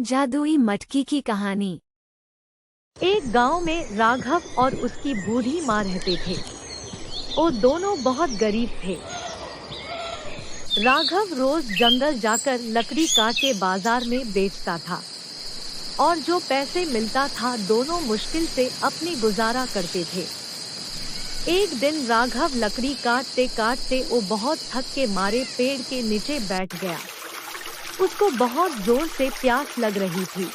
जादुई मटकी की कहानी। एक गांव में राघव और उसकी बूढ़ी माँ रहते थे। वो दोनों बहुत गरीब थे। राघव रोज जंगल जाकर लकड़ी काट के बाजार में बेचता था और जो पैसे मिलता था दोनों मुश्किल से अपनी गुजारा करते थे। एक दिन राघव लकड़ी काटते काटते वो बहुत थक के मारे पेड़ के नीचे बैठ गया। उसको बहुत जोर से प्यास लग रही थी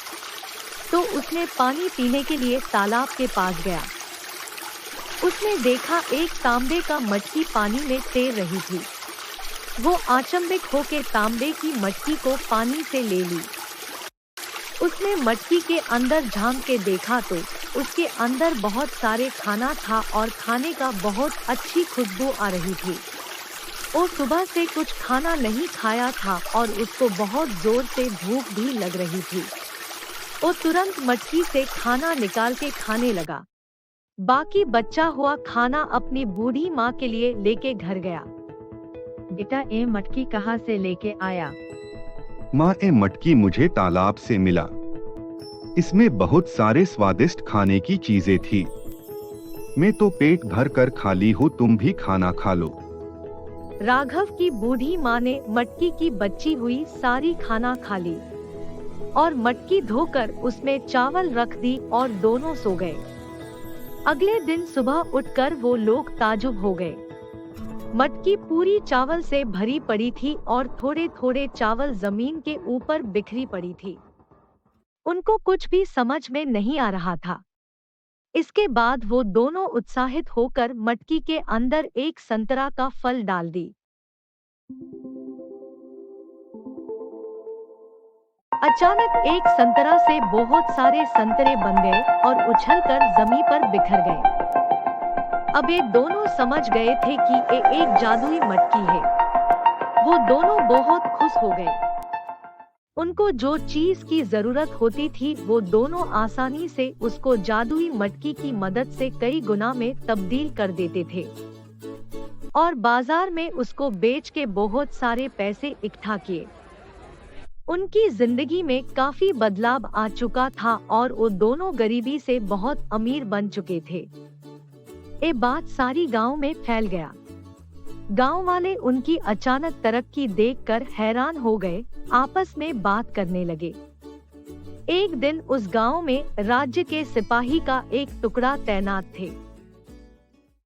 तो उसने पानी पीने के लिए तालाब के पास गया। उसने देखा एक तांबे का मटकी पानी में तैर रही थी। वो अचंभित होकर तांबे की मटकी को पानी से ले ली। उसने मटकी के अंदर झांक के देखा तो उसके अंदर बहुत सारे खाना था और खाने का बहुत अच्छी खुशबू आ रही थी। वो सुबह से कुछ खाना नहीं खाया था और उसको बहुत जोर से भूख भी लग रही थी। वो तुरंत मटकी से खाना निकाल के खाने लगा। बाकी बचा हुआ खाना अपनी बूढ़ी माँ के लिए लेके घर गया। बेटा, ये मटकी कहाँ से लेके आया? माँ, ये मटकी मुझे तालाब से मिला। इसमें बहुत सारे स्वादिष्ट खाने की चीजें थी। मैं तो पेट भर कर खाली हूँ, तुम भी खाना खा लो। राघव की बूढ़ी माँ ने मटकी की बची हुई सारी खाना खा ली और मटकी धोकर उसमें चावल रख दी और दोनों सो गए। अगले दिन सुबह उठकर वो लोग ताजुब हो गए। मटकी पूरी चावल से भरी पड़ी थी और थोड़े थोड़े चावल जमीन के ऊपर बिखरी पड़ी थी। उनको कुछ भी समझ में नहीं आ रहा था। इसके बाद वो दोनों उत्साहित होकर मटकी के अंदर एक संतरा का फल डाल दी। अचानक एक संतरा से बहुत सारे संतरे बन गए और उछलकर जमीन पर बिखर गए। अब ये दोनों समझ गए थे कि ये एक जादुई मटकी है। वो दोनों बहुत खुश हो गए। उनको जो चीज की जरूरत होती थी वो दोनों आसानी से उसको जादुई मटकी की मदद से कई गुना में तब्दील कर देते थे और बाजार में उसको बेच के बहुत सारे पैसे इकट्ठा किए। उनकी जिंदगी में काफी बदलाव आ चुका था और वो दोनों गरीबी से बहुत अमीर बन चुके थे। ये बात सारी गांव में फैल गया। गांव वाले उनकी अचानक तरक्की देखकर हैरान हो गए, आपस में बात करने लगे। एक दिन उस गांव में राज्य के सिपाही का एक टुकड़ा तैनात थे।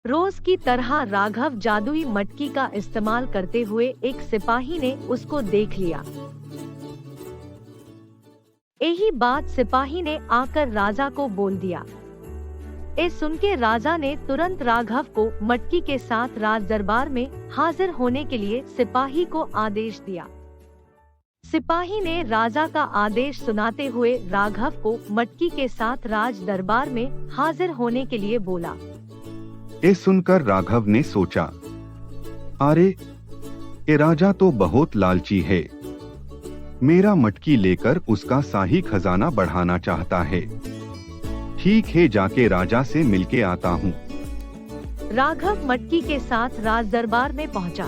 रोज की तरह राघव जादुई मटकी का इस्तेमाल करते हुए एक सिपाही ने उसको देख लिया। यही बात सिपाही ने आकर राजा को बोल दिया। ये सुन के राजा ने तुरंत राघव को मटकी के साथ राज दरबार में हाजिर होने के लिए सिपाही को आदेश दिया। सिपाही ने राजा का आदेश सुनाते हुए राघव को मटकी के साथ राज दरबार में हाजिर होने के लिए बोला। ये सुनकर राघव ने सोचा, अरे ये राजा तो बहुत लालची है। मेरा मटकी लेकर उसका शाही खजाना बढ़ाना चाहता है। ठीक है, जाके राजा से मिलके आता हूँ। राघव मटकी के साथ राज दरबार में पहुँचा।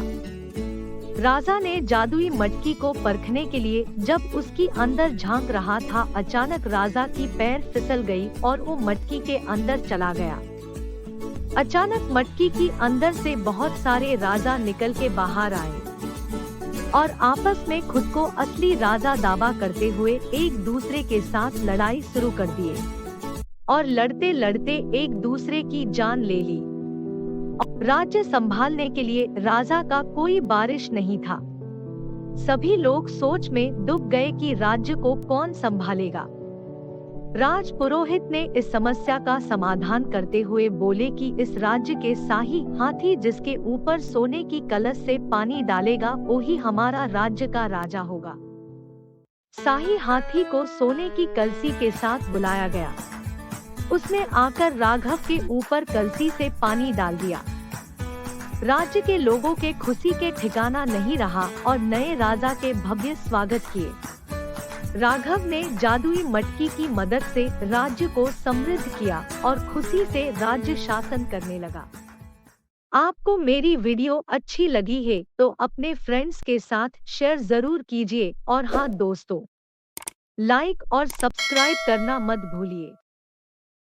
राजा ने जादुई मटकी को परखने के लिए जब उसकी अंदर झांक रहा था, अचानक राजा की पैर फिसल गई और वो मटकी के अंदर चला गया। अचानक मटकी की अंदर से बहुत सारे राजा निकल के बाहर आए और आपस में खुद को असली राजा दावा करते हुए एक दूसरे के साथ लड़ाई शुरू कर दिए और लड़ते लड़ते एक दूसरे की जान ले ली। राज्य संभालने के लिए राजा का कोई वारिस नहीं था। सभी लोग सोच में डूब गए कि राज्य को कौन संभालेगा। राज पुरोहित ने इस समस्या का समाधान करते हुए बोले कि इस राज्य के शाही हाथी जिसके ऊपर सोने की कलश से पानी डालेगा वही हमारा राज्य का राजा होगा। शाही हाथी को सोने की कलसी के साथ बुलाया गया। उसने आकर राघव के ऊपर कलसी से पानी डाल दिया। राज्य के लोगों के खुशी के ठिकाना नहीं रहा और नए राजा के भव्य स्वागत किए। राघव ने जादुई मटकी की मदद से राज्य को समृद्ध किया और खुशी से राज्य शासन करने लगा। आपको मेरी वीडियो अच्छी लगी है तो अपने फ्रेंड्स के साथ शेयर जरूर कीजिए और हाँ दोस्तों, लाइक और सब्सक्राइब करना मत भूलिए।